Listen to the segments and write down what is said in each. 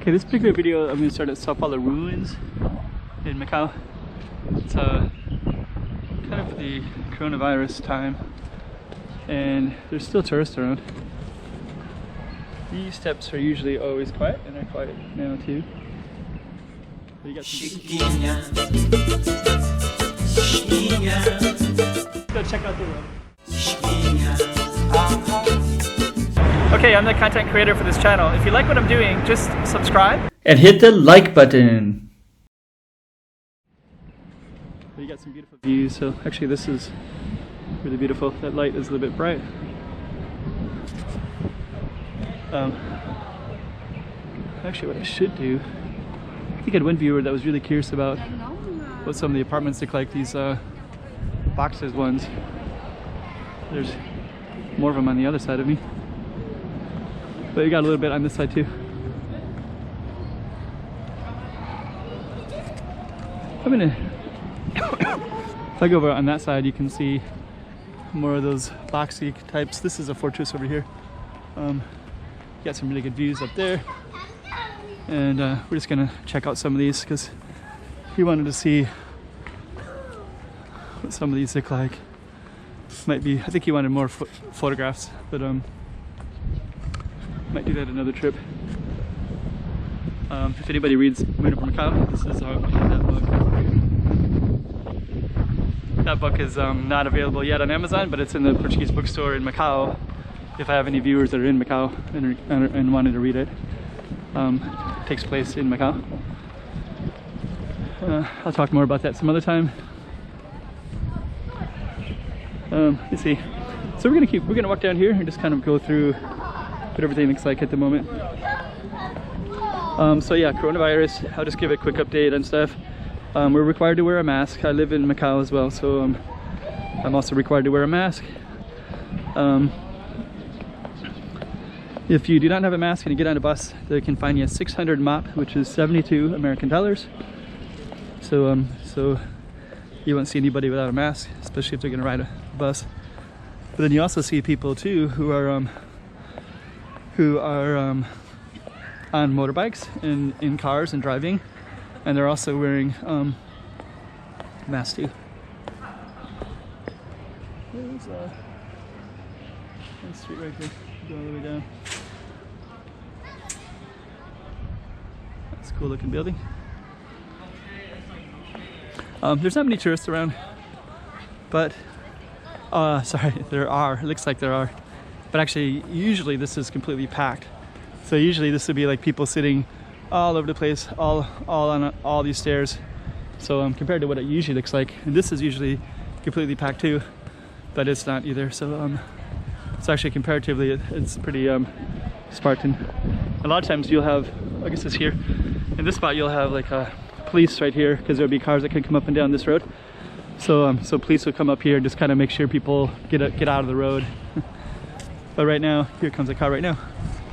Okay, this particular video I'm going to start at Sao Paulo ruins in Macau. It's kind of the coronavirus time and there's still tourists around. These steps are usually always quiet and they're quiet now too. But you got go check out the road. Okay, I'm the content creator for this channel. If you like what I'm doing, just subscribe and hit the like button. You got some beautiful views. So actually this is really beautiful. That light is a little bit bright. Actually what I should do, I think I had one viewer that was really curious about what some of the apartments look like, these boxes ones. There's more of them on the other side of me. But you got a little bit on this side too. If I go over on that side, you can see more of those boxy types. This is a fortress over here. Got some really good views up there. And we're just gonna check out some of these because he wanted to see what some of these look like. Might be, I think he wanted more photographs, but might do that another trip. If anybody reads Winter from Macau, this is that book. That book is not available yet on Amazon, but it's in the Portuguese bookstore in Macau. If I have any viewers that are in Macau and wanted to read it, it takes place in Macau. I'll talk more about that some other time. Let's see. So we're gonna walk down here and just kind of go through what everything looks like at the moment. So yeah, coronavirus, I'll just give a quick update on stuff. We're required to wear a mask. I live in Macau as well, so I'm also required to wear a mask. If you do not have a mask and you get on a bus, they can fine you 600 MOP, which is 72 American dollars. So so you won't see anybody without a mask, especially if they're gonna ride a bus. But then you also see people too who are on motorbikes and in cars and driving, and they're also wearing masks too. There's a street right there, go all the way down. That's a cool looking building. There's not many tourists around, but sorry, there are. It looks like there are, but actually usually this is completely packed. So usually this would be like people sitting all over the place, all on all these stairs. So compared to what it usually looks like, and this is usually completely packed too, but it's not either. So it's actually comparatively, it's pretty Spartan. A lot of times you'll have, I guess it's here, in this spot you'll have like police right here, because there'll be cars that can come up and down this road. So so police will come up here and just kind of make sure people get out of the road. But right now, here comes a car right now.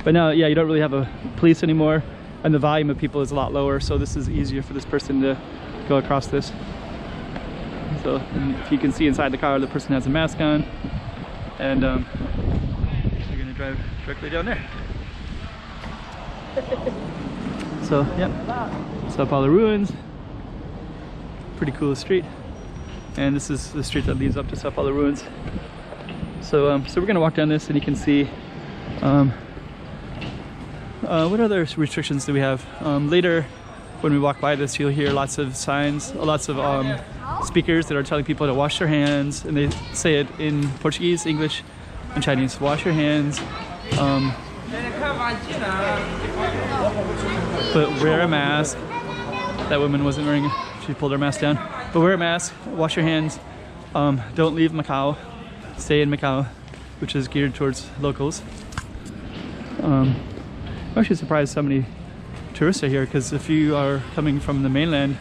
But now, yeah, you don't really have a police anymore, and the volume of people is a lot lower, so this is easier for this person to go across this. So if you can see inside the car, the person has a mask on, and they're gonna drive directly down there. So yeah, Sao Paulo ruins. Pretty cool street, and this is the street that leads up to Sao Paulo ruins. So so we're gonna walk down this, and you can see what other restrictions do we have? Later when we walk by this, you'll hear lots of signs, lots of speakers that are telling people to wash their hands, and they say it in Portuguese, English, and Chinese. Wash your hands. But wear a mask. That woman wasn't wearing, she pulled her mask down. But wear a mask, wash your hands. Don't leave Macau. Stay in Macau, which is geared towards locals. I'm actually surprised so many tourists are here, because if you are coming from the mainland,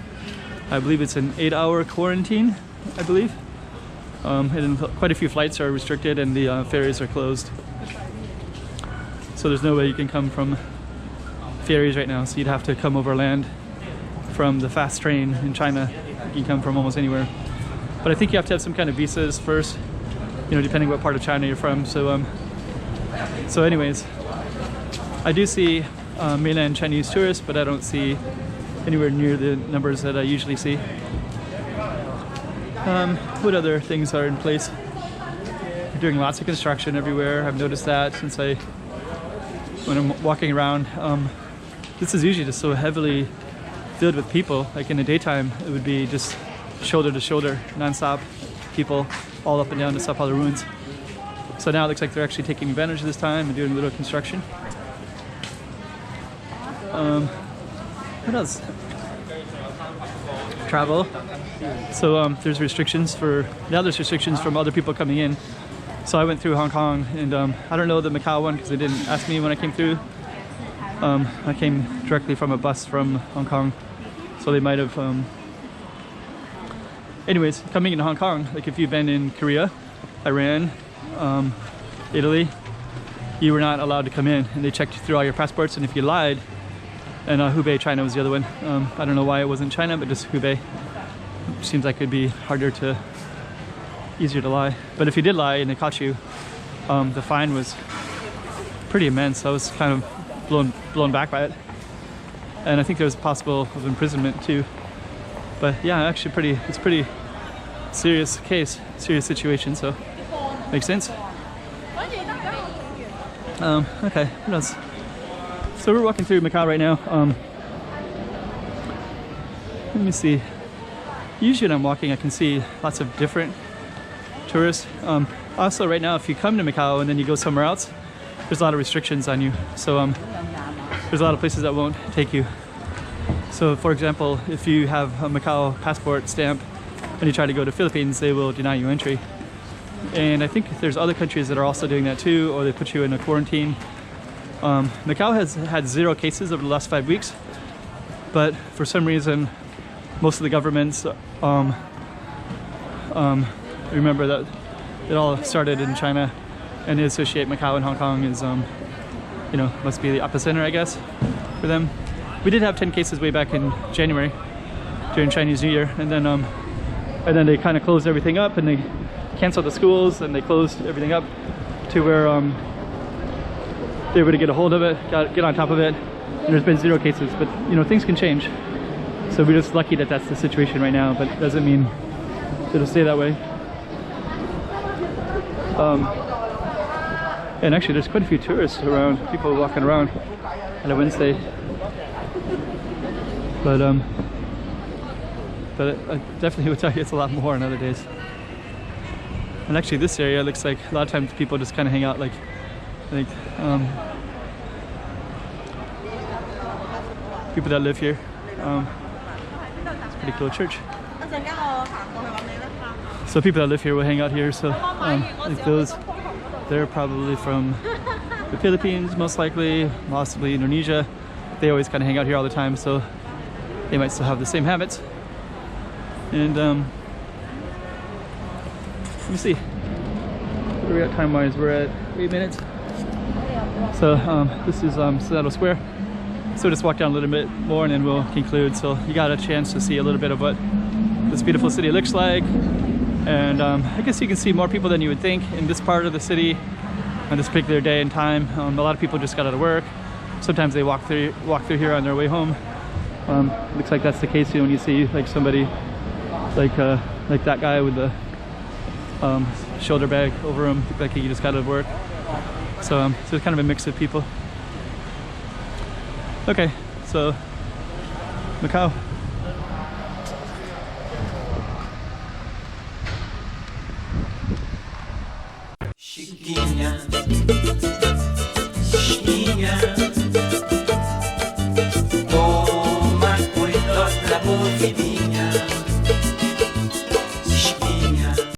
I believe it's an 8-hour quarantine, I believe. And quite a few flights are restricted, and the ferries are closed. So there's no way you can come from ferries right now, so you'd have to come over land from the fast train in China. You can come from almost anywhere. But I think you have to have some kind of visas first, you know, depending what part of China you're from. So so anyways, I do see mainland Chinese tourists, but I don't see anywhere near the numbers that I usually see. What other things are in place? They're doing lots of construction everywhere. I've noticed that when I'm walking around. This is usually just so heavily filled with people. Like in the daytime, it would be just shoulder to shoulder, non-stop people all up and down the Sao Paulo ruins. So now it looks like they're actually taking advantage of this time and doing a little construction. What else? Travel. So there's restrictions there's restrictions from other people coming in. So I went through Hong Kong, and I don't know the Macau one because they didn't ask me when I came through. I came directly from a bus from Hong Kong, so they might have. Anyways, coming into Hong Kong, like if you've been in Korea, Iran, Italy, you were not allowed to come in, and they checked through all your passports, and if you lied, and Hubei, China was the other one. I don't know why it wasn't China, but just Hubei. Seems like it'd be easier to lie. But if you did lie and they caught you, the fine was pretty immense. I was kind of blown back by it. And I think there was possible of imprisonment too. But yeah, actually it's pretty serious case, serious situation, so makes sense. Okay, what else? So we're walking through Macau right now. Let me see. Usually when I'm walking, I can see lots of different tourists. Also right now, if you come to Macau and then you go somewhere else, there's a lot of restrictions on you. So there's a lot of places that won't take you. So for example, if you have a Macau passport stamp and you try to go to Philippines, they will deny you entry. And I think there's other countries that are also doing that too, or they put you in a quarantine. Macau has had 0 cases over the last 5 weeks, but for some reason, most of the governments remember that it all started in China, and they associate Macau and Hong Kong as, must be the epicenter, I guess, for them. We did have 10 cases way back in January during Chinese New Year, and then they kind of closed everything up, and they canceled the schools, and they closed everything up to where they were to get a hold of it, get on top of it, and there's been 0 cases. But things can change, so we're just lucky that that's the situation right now, but it doesn't mean it'll stay that way. And actually there's quite a few tourists around, people walking around on a Wednesday. But I definitely would tell you it's a lot more on other days. And actually this area looks like a lot of times people just kind of hang out like people that live here. It's a pretty cool church. So people that live here will hang out here. So like those, they're probably from the Philippines, most likely, possibly Indonesia. They always kind of hang out here all the time, so they might still have the same habits. And let me see, what are we at time-wise? We're at 8 minutes. So this is Senado Square. So just walk down a little bit more and then we'll conclude. So you got a chance to see a little bit of what this beautiful city looks like. And I guess you can see more people than you would think in this part of the city on this particular day and time. A lot of people just got out of work. Sometimes they walk through here on their way home. Looks like that's the case when you see like somebody like that guy with the shoulder bag over him, like he just got out of work. So it's kind of a mix of people. Okay, so Macau.